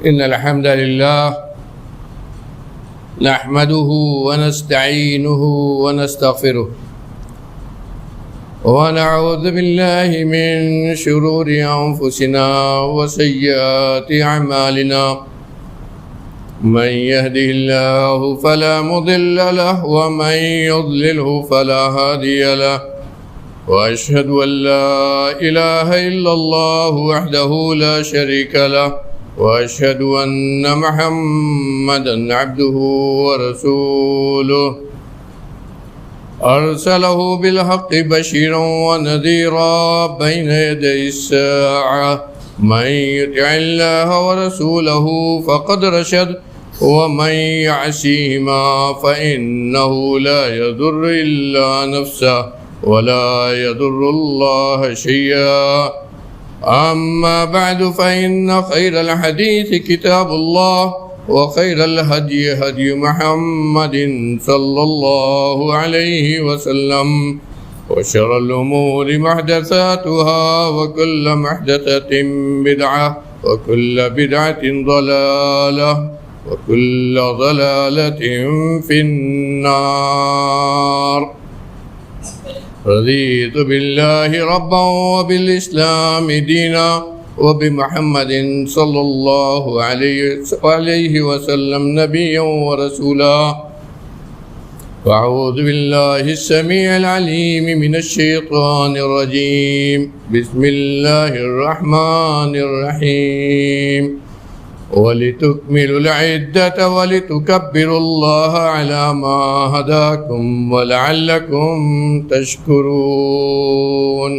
إن الحمد لله نحمده ونستعينه ونستغفره ونعوذ بالله من شرور أنفسنا وسيئات أعمالنا من يهده الله فلا مضل له ومن يضلله فلا هادي له وأشهد أن لا إله إلا الله وحده لا شريك له وأشهد أن محمدا عبده ورسوله أرسله بالحق بشيرا ونذيرا بين يدي الساعة من يطع الله ورسوله فقد رشد ومن يعصيهما فإنه لا يضر إلا نفسه ولا يضر الله شيئا أما بعد فإن خير الحديث كتاب الله وخير الهدي هدي محمد صلى الله عليه وسلم وشر الأمور محدثاتها وكل محدثة بدعة وكل بدعة ضلالة وكل ضلالة في النار. رضيت بالله ربا وبالإسلام دينا وبمحمد صلى الله عليه وسلم نبيا ورسولا. وأعوذ بالله السميع العليم من الشيطان الرجيم. بسم الله الرحمن الرحيم. ولتكملوا العدة ولتكبروا الله على ما هداكم ولعلكم تشكرون.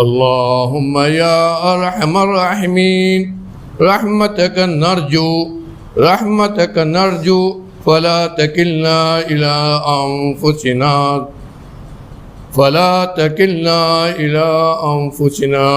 اللهم يا أرحم الراحمين رحمتك نرجو فلا تكلنا إلى أنفسنا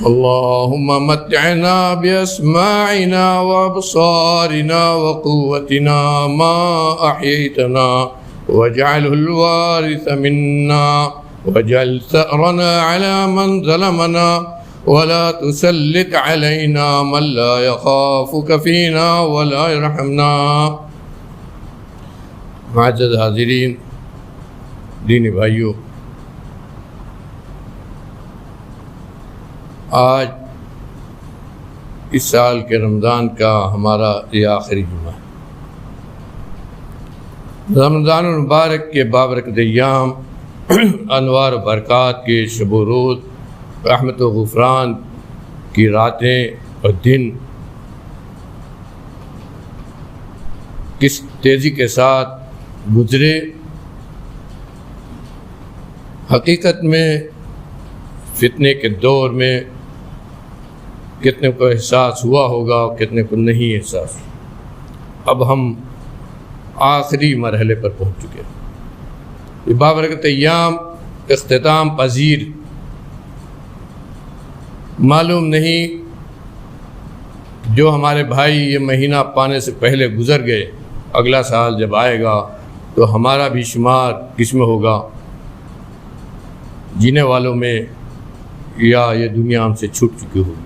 اللهم متعنا بأسماعنا وأبصارنا وقوتنا ما أحييتنا واجعله الوارث منا واجعل ثأرنا على من ظلمنا ولا تسلط علينا من لا يخافك فينا ولا يرحمنا. معزز حاضرین، دینی بھائیو، آج اس سال کے رمضان کا ہمارا یہ آخری جمعہ ہے. رمضان المبارک کے بابرکت ایام، انوار و برکات کے شب و روز، رحمت و غفران کی راتیں اور دن کس تیزی کے ساتھ گزرے. حقیقت میں فتنے کے دور میں کتنے کو احساس ہوا ہوگا اور کتنے کو نہیں احساس. اب ہم آخری مرحلے پر پہنچ چکے ہیں. یہ بابرکت ایام اختتام پذیر. معلوم نہیں جو ہمارے بھائی یہ مہینہ پانے سے پہلے گزر گئے، اگلا سال جب آئے گا تو ہمارا بھی شمار کس میں ہوگا، جینے والوں میں یا یہ دنیا ہم سے چھوٹ چکی ہوگی.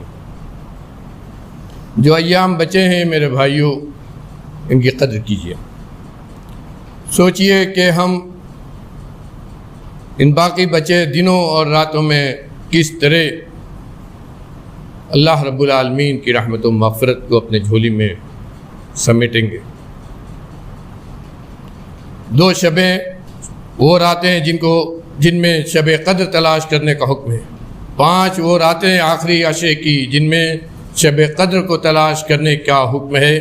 جو ایام بچے ہیں میرے بھائیوں، ان کی قدر کیجیے. سوچئے کہ ہم ان باقی بچے دنوں اور راتوں میں کس طرح اللہ رب العالمین کی رحمت و مغفرت کو اپنے جھولی میں سمیٹیں گے. 2 شبیں وہ راتیں ہیں جن میں شب قدر تلاش کرنے کا حکم ہے. 5 وہ راتیں آخری عشرے کی جن میں شب قدر کو تلاش کرنے کا حکم ہے،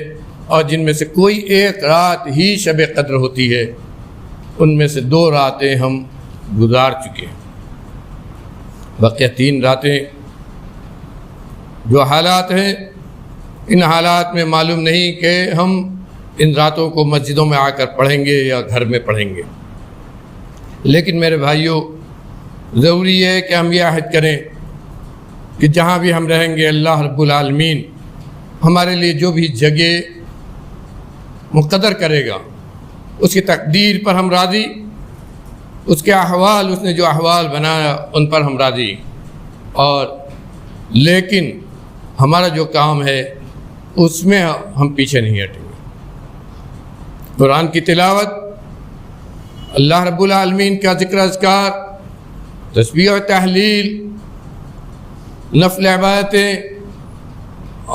اور جن میں سے کوئی ایک رات ہی شب قدر ہوتی ہے. ان میں سے 2 راتیں ہم گزار چکے ہیں. بقیہ 3 راتیں جو حالات ہیں، ان حالات میں معلوم نہیں کہ ہم ان راتوں کو مسجدوں میں آ کر پڑھیں گے یا گھر میں پڑھیں گے. لیکن میرے بھائیوں، ضروری ہے کہ ہم یہ عہد کریں کہ جہاں بھی ہم رہیں گے اللہ رب العالمین ہمارے لیے جو بھی جگہ مقدر کرے گا اس کی تقدیر پر ہم راضی، اس کے احوال، اس نے جو احوال بنایا ان پر ہم راضی. اور لیکن ہمارا جو کام ہے اس میں ہم پیچھے نہیں ہٹیں گے۔ قرآن کی تلاوت، اللہ رب العالمین کا ذکر اذکار، تسبیح و تحلیل، نفل عبادتیں،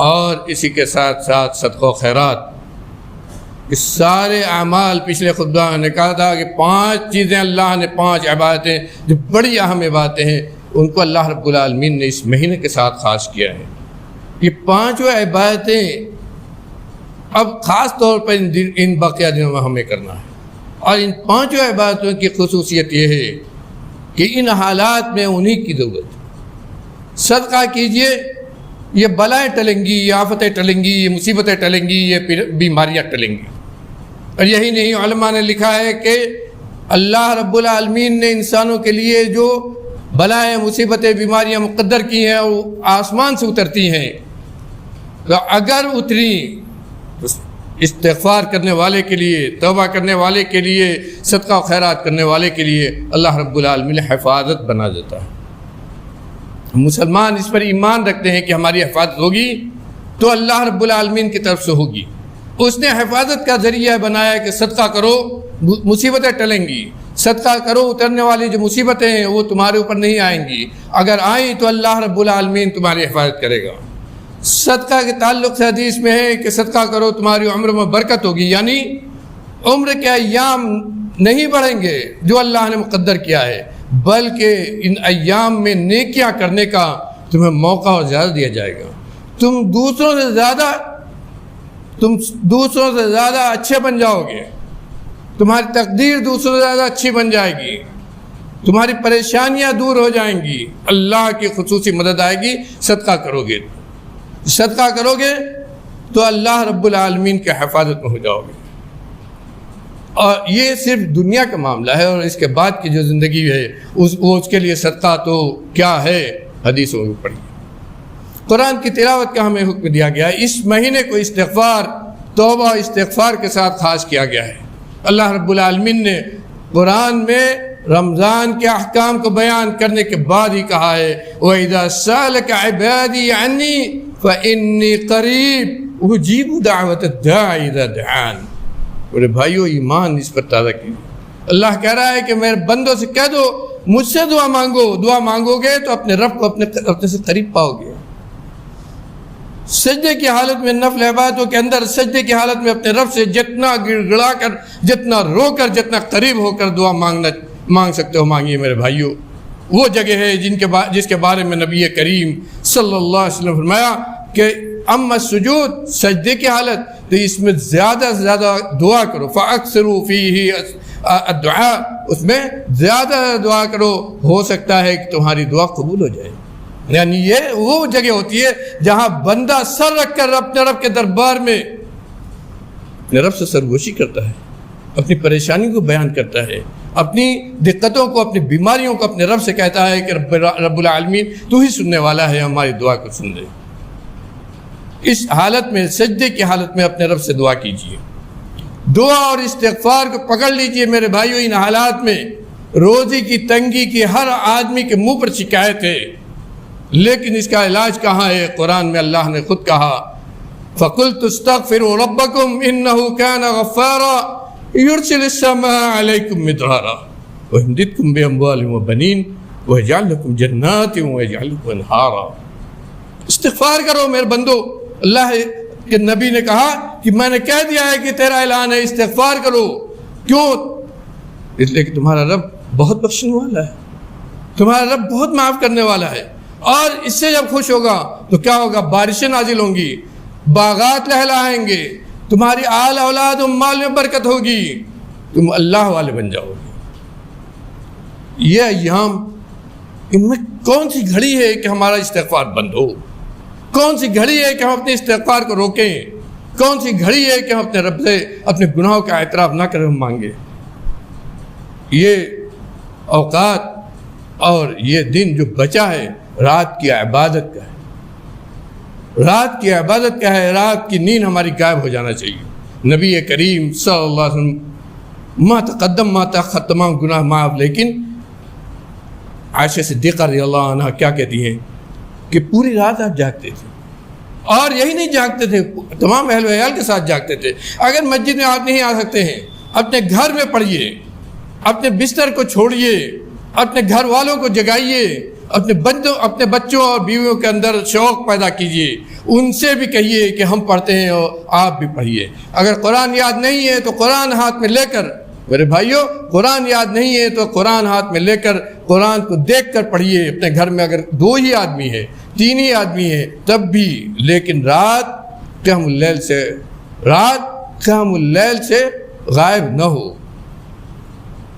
اور اسی کے ساتھ ساتھ صدقہ و خیرات، اس سارے اعمال پچھلے خطبہ میں نے کہا تھا کہ 5 چیزیں اللہ نے 5 عبادتیں جو بڑی اہم عبادتیں ہیں ان کو اللہ رب العالمین نے اس مہینے کے ساتھ خاص کیا ہے۔ یہ 5 عبادتیں اب خاص طور پر ان باقیہ دنوں میں ہمیں کرنا ہے، اور ان 5 عبادتوں کی خصوصیت یہ ہے کہ ان حالات میں انہی کی ضرورت ہے۔ صدقہ کیجئے، یہ بلائیں ٹلیں گی، یہ آفتیں ٹلیں گی، یہ مصیبتیں ٹلیں گی، یہ بیماریاں ٹلیں گی۔ اور یہی نہیں، علماء نے لکھا ہے کہ اللہ رب العالمین نے انسانوں کے لیے جو بلائیں، مصیبتیں، بیماریاں مقدر کی ہیں وہ آسمان سے اترتی ہیں، تو اگر اتری استغفار کرنے والے کے لیے، توبہ کرنے والے کے لیے، صدقہ و خیرات کرنے والے کے لیے اللہ رب العالمین حفاظت بنا دیتا ہے۔ مسلمان اس پر ایمان رکھتے ہیں کہ ہماری حفاظت ہوگی تو اللہ رب العالمین کی طرف سے ہوگی۔ اس نے حفاظت کا ذریعہ بنایا کہ صدقہ کرو مصیبتیں ٹلیں گی، صدقہ کرو اترنے والی جو مصیبتیں ہیں وہ تمہارے اوپر نہیں آئیں گی، اگر آئیں تو اللہ رب العالمین تمہاری حفاظت کرے گا۔ صدقہ کے تعلق سے حدیث میں ہے کہ صدقہ کرو تمہاری عمر میں برکت ہوگی، یعنی عمر کے ایام نہیں بڑھیں گے جو اللہ نے مقدر کیا ہے، بلکہ ان ایام میں نیکیاں کرنے کا تمہیں موقع اور زیادہ دیا جائے گا۔ تم دوسروں سے زیادہ اچھے بن جاؤ گے، تمہاری تقدیر دوسروں سے زیادہ اچھی بن جائے گی، تمہاری پریشانیاں دور ہو جائیں گی، اللہ کی خصوصی مدد آئے گی۔ صدقہ کرو گے تو اللہ رب العالمین کے حفاظت میں ہو جاؤ گے۔ اور یہ صرف دنیا کا معاملہ ہے، اور اس کے بعد کی جو زندگی ہے اس کے لیے صدقہ تو کیا ہے، حدیثوں میں پڑھی۔ قرآن کی تلاوت کا ہمیں حکم دیا گیا ہے، اس مہینے کو استغفار، توبہ استغفار کے ساتھ خاص کیا گیا ہے۔ اللہ رب العالمین نے قرآن میں رمضان کے احکام کو بیان کرنے کے بعد ہی کہا ہے وَإِذَا سَأَلَكَ عِبَادِي عَنِّي فَإِنِّي قَرِيبٌ أُجِيبُ دَعْوَةَ الدَّاعِ إِذَا دَعَانِ۔ میرے بھائیو، ایمان اس پر تازہ کیجیے۔ اللہ کہہ رہا ہے کہ میرے بندوں سے کہہ دو مجھ سے دعا مانگو، دعا مانگو گے تو اپنے رب کو اپنے سے قریب پاؤ گے۔ سجدے کی حالت میں، نفل عبادتوں کے اندر سجدے کی حالت میں اپنے رب سے جتنا گڑ گڑا کر، جتنا رو کر، جتنا قریب ہو کر دعا مانگ سکتے ہو مانگیے میرے بھائیو۔ وہ جگہ ہے جس کے بارے میں نبی کریم صلی اللہ علیہ وسلم فرمایا کہ اما السجود، سجدے کی حالت، تو اس میں زیادہ سے زیادہ دعا کرو، فَأَكْثِرُوا فِيهِ الدعاء، اس میں زیادہ دعا کرو، ہو سکتا ہے کہ تمہاری دعا قبول ہو جائے۔ یعنی یہ وہ جگہ ہوتی ہے جہاں بندہ سر رکھ کر اپنے رب کے دربار میں اپنے رب سے سرگوشی کرتا ہے، اپنی پریشانی کو بیان کرتا ہے، اپنی دقتوں کو، اپنی بیماریوں کو اپنے رب سے کہتا ہے کہ رب العالمین تو ہی سننے والا ہے، ہماری دعا کو سن لے۔ اس حالت میں، سجدے کی حالت میں اپنے رب سے دعا کیجیے، دعا اور استغفار کو پکڑ لیجیے میرے بھائیو۔ ان حالات میں روزی کی تنگی کی ہر آدمی کے منہ پر شکایت ہے، لیکن اس کا علاج کہاں ہے؟ قرآن میں اللہ نے خود کہا فَقُلْتُ اسْتَغْفِرُوا رَبَّكُمْ إِنَّهُ كَانَ غَفَّارًا يُرْسِلِ السَّمَاءَ عَلَيْكُمْ مِدْرَارًا وَيُمْدِدْكُمْ بِأَمْوَالٍ وَبَنِينَ وَيَجْعَلْ لَكُمْ جَنَّاتٍ وَيَجْعَلْ لَكُمْ أَنْهَارًا۔ استغفار کرو میرے بندو۔ اللہ کے نبی نے کہا کہ میں نے کہہ دیا ہے کہ تیرا اعلان ہے، استغفار کرو۔ کیوں؟ اس لیے کہ تمہارا رب بہت بخشنے والا ہے، تمہارا رب بہت معاف کرنے والا ہے، اور اس سے جب خوش ہوگا تو کیا ہوگا؟ بارشیں نازل ہوں گی، باغات لہلائیں گے، تمہاری آل اولاد و مال میں برکت ہوگی، تم اللہ والے بن جاؤ گے۔ یہ ایام، ان میں کون سی گھڑی ہے کہ ہمارا استغفار بند ہو؟ کون سی گھڑی ہے کہ ہم اپنے استغفار کو روکیں؟ کون سی گھڑی ہے کہ ہم اپنے رب سے اپنے گناہوں کا اعتراف نہ کریں، ہم مانگیں؟ یہ اوقات اور یہ دن جو بچا ہے رات کی عبادت کا ہے، رات کی عبادت کا ہے، رات کی نیند ہماری غائب ہو جانا چاہیے۔ نبی کریم صلی اللہ علیہ وسلم ما تقدم ما تاخر، تمام گناہ معاف، لیکن عائشہ صدیقہ رضی اللہ عنہ کیا کہتی ہیں کہ پوری رات آپ جاگتے تھے، اور یہی نہیں جاگتے تھے، تمام اہل و عیال کے ساتھ جاگتے تھے۔ اگر مسجد میں آپ نہیں آ سکتے ہیں، اپنے گھر میں پڑھیے، اپنے بستر کو چھوڑیے، اپنے گھر والوں کو جگائیے، اپنے بچوں اور بیویوں کے اندر شوق پیدا کیجیے، ان سے بھی کہیے کہ ہم پڑھتے ہیں اور آپ بھی پڑھیے۔ اگر قرآن یاد نہیں ہے تو قرآن ہاتھ میں لے کر، میرے بھائیوں، قرآن یاد نہیں ہے تو قرآن ہاتھ میں لے کر قرآن کو دیکھ کر پڑھیے اپنے گھر میں۔ اگر 2 ہی آدمی ہے، 3 ہی آدمی ہے تب بھی، لیکن رات قیام اللیل سے غائب نہ ہو۔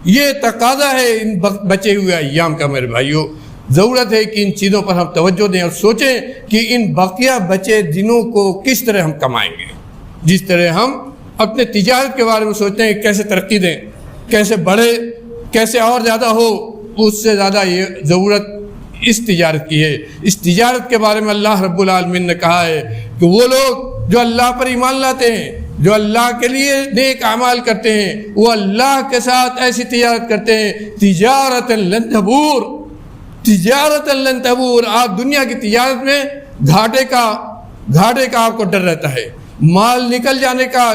یہ تقاضا ہے ان بچے ہوئے ایام کا میرے بھائیوں۔ ضرورت ہے کہ ان چیزوں پر ہم توجہ دیں اور سوچیں کہ ان باقیہ بچے دنوں کو کس طرح ہم کمائیں گے۔ جس طرح ہم اپنے تجارت کے بارے میں سوچتے ہیں کیسے ترقی دیں، کیسے بڑھے، کیسے اور زیادہ ہو، اس سے زیادہ یہ ضرورت اس تجارت کی ہے۔ اس تجارت کے بارے میں اللہ رب العالمین نے کہا ہے کہ وہ لوگ جو اللہ پر ایمان لاتے ہیں، جو اللہ کے لیے نیک اعمال کرتے ہیں، وہ اللہ کے ساتھ ایسی تجارت کرتے ہیں، تجارت لن تبور، تجارت لن تبور۔ آپ دنیا کی تجارت میں گھاٹے کا آپ کو ڈر رہتا ہے، مال نکل جانے کا،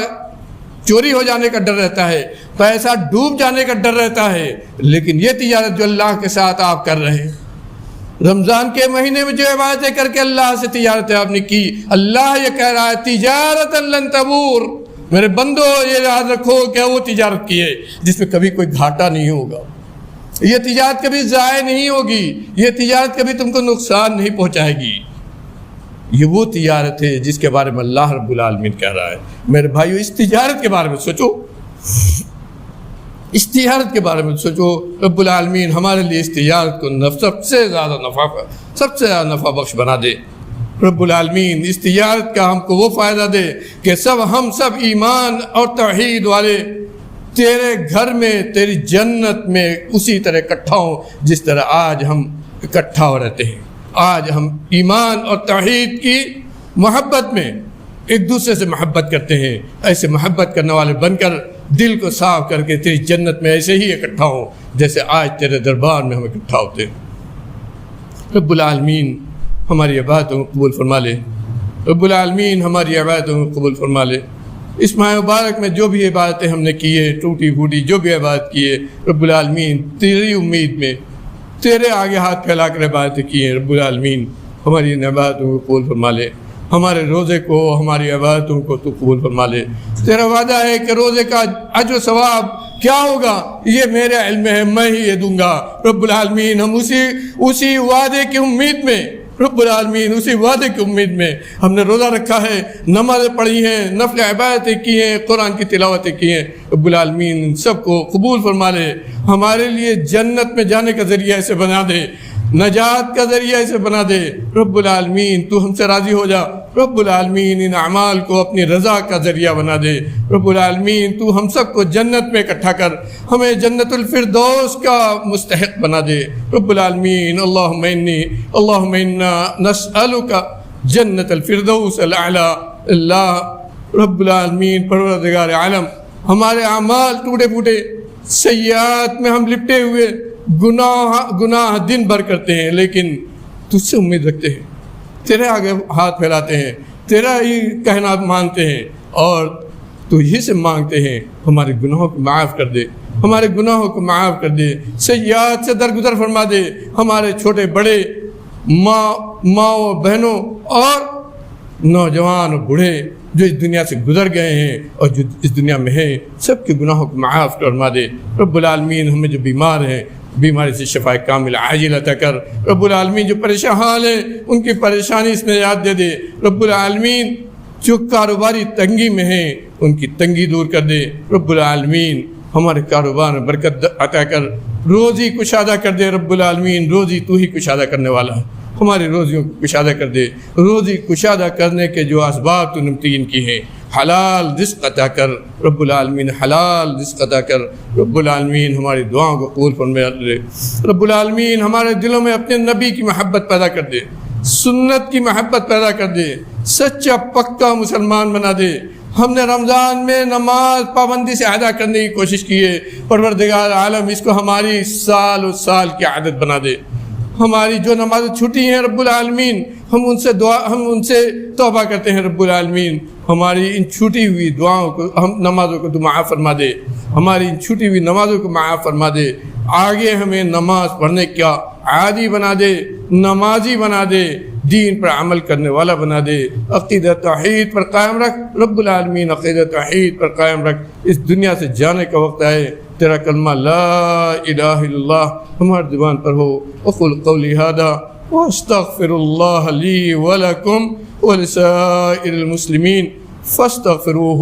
چوری ہو جانے کا ڈر رہتا ہے، پیسہ ڈوب جانے کا ڈر رہتا ہے، لیکن یہ تجارت جو اللہ کے ساتھ آپ کر رہے ہیں، رمضان کے مہینے میں جو عبادتیں کر کے اللہ سے تجارتیں آپ نے کی، اللہ یہ کہہ رہا ہے تجارت لن تبور۔ میرے بندو یہ یاد رکھو کہ وہ تجارت کی ہے جس میں کبھی کوئی گھاٹا نہیں ہوگا، یہ تجارت کبھی ضائع نہیں ہوگی، یہ تجارت کبھی تم کو نقصان نہیں پہنچائے گی۔ یہ وہ تجارت ہے جس کے بارے میں اللہ رب العالمین کہہ رہا ہے۔ میرے بھائیو، اس تجارت کے بارے میں سوچو، اس تجارت کے بارے میں سوچو۔ رب العالمین ہمارے لیے اس تجارت کو سب سے زیادہ نفع بخش بنا دے۔ رب العالمین اس تجارت کا ہم کو وہ فائدہ دے کہ ہم سب ایمان اور توحید والے تیرے گھر میں، تیری جنت میں اسی طرح اکٹھا ہوں جس طرح آج ہم اکٹھا ہو رہتے ہیں۔ آج ہم ایمان اور توحید کی محبت میں ایک دوسرے سے محبت کرتے ہیں، ایسے محبت کرنے والے بن کر دل کو صاف کر کے تیری جنت میں ایسے ہی اکٹھا ہوں جیسے آج تیرے دربار میں ہم اکٹھا ہوتے ہیں۔ رب العالمین ہماری عبادتوں کو قبول فرما لے، رب العالمین ہماری عبادتوں کو قبول فرما لے۔ اس ماہ مبارک میں جو بھی عبادتیں ہم نے کی ہے، ٹوٹی پھوٹی جو بھی عبادت کی ہے، رب العالمین تیری امید میں تیرے آگے ہاتھ پھیلا کر عبادتیں کی ہیں، رب العالمین ہماری ان عبادتوں کو قبول فرما لے۔ ہمارے روزے کو، ہماری عبادتوں کو تو قبول فرما لے۔ تیرا وعدہ ہے کہ روزے کا اجر و ثواب کیا ہوگا یہ میرے علم میں ہے، میں ہی یہ دوں گا۔ رب العالمین ہم اسی وعدے کی امید میں، رب العالمین اسی وعدے کی امید میں ہم نے روزہ رکھا ہے، نمازیں پڑھی ہیں، نفل عبادتیں کی ہیں، قرآن کی تلاوتیں کی ہیں۔ رب العالمین ان سب کو قبول فرما لے، ہمارے لیے جنت میں جانے کا ذریعہ اسے بنا دے، نجات کا ذریعہ اسے بنا دے۔ رب العالمین تو ہم سے راضی ہو جا، رب العالمین ان اعمال کو اپنی رضا کا ذریعہ بنا دے۔ رب العالمین تو ہم سب کو جنت میں اکٹھا کر ہمیں جنت الفردوس کا مستحق بنا دے۔ رب العالمین اللہم انا نسألک جنت الفردوس الاعلی۔ اللہ رب العالمین پروردگار عالم، ہمارے اعمال ٹوٹے پھوٹے، سیئات میں ہم لپٹے ہوئے، گناہ دن بھر کرتے ہیں، لیکن تجھ سے امید رکھتے ہیں، تیرے آگے ہاتھ پھیلاتے ہیں، تیرا ہی کہنا مانتے ہیں اور تو ہی سے مانگتے ہیں ہمارے گناہوں کو معاف کر دے، ہمارے گناہوں کو معاف کر دے، سیئات سے درگزر فرما دے۔ ہمارے چھوٹے بڑے، ماں بہنوں اور نوجوان اور بوڑھے جو اس دنیا سے گزر گئے ہیں اور جو اس دنیا میں ہیں، سب کے گناہوں کو معاف فرما دے۔ رب العالمین ہمیں جو بیمار ہیں، بیماری سے شفا کامل عاجل عطا کر۔ رب العالمین جو پریشان حال ہیں، ان کی پریشانی اس میں یاد دے دے۔ رب العالمین جو کاروباری تنگی میں ہیں، ان کی تنگی دور کر دے۔ رب العالمین ہمارے کاروبار میں برکت عطا کر، روزی کشادہ کر دے۔ رب العالمین روزی تو ہی کشادہ کرنے والا ہے، ہماری روزیوں کو کشادہ کر دے۔ روزی کشادہ کرنے کے جو اسباب تو نمتین کی ہیں، حلال رزق عطا کر رب العالمین، حلال رزق عطا کر رب العالمین، ہماری دعاؤں کو قبول فرما لے۔ رب العالمین ہمارے دلوں میں اپنے نبی کی محبت پیدا کر دے، سنت کی محبت پیدا کر دے، سچا پکا مسلمان بنا دے۔ ہم نے رمضان میں نماز پابندی سے ادا کرنے کی کوشش کی ہے، پروردگار عالم اس کو ہماری سال و سال کی عادت بنا دے۔ ہماری جو نمازیں چھٹی ہیں رب العالمین ہم ان سے توبہ کرتے ہیں رب العالمین ہماری ان چھوٹی ہوئی دعاؤں کو نمازوں کو تو معاف فرما دے، ہماری ان چھوٹی ہوئی نمازوں کو معاف فرما دے، آگے ہمیں نماز پڑھنے کا عادی بنا دے، نمازی بنا دے، دین پر عمل کرنے والا بنا دے، عقیدہ توحید پر قائم رکھ رب العالمین، عقیدہ توحید پر قائم رکھ۔ اس دنیا سے جانے کا وقت آئے، تیرا کلمہ لا الہ الا اللہ ہماری زبان پر ہو۔ اقول قولی ھذا واستغفر اللہ لی ولکم ولسائر المسلمین فاستغفروہ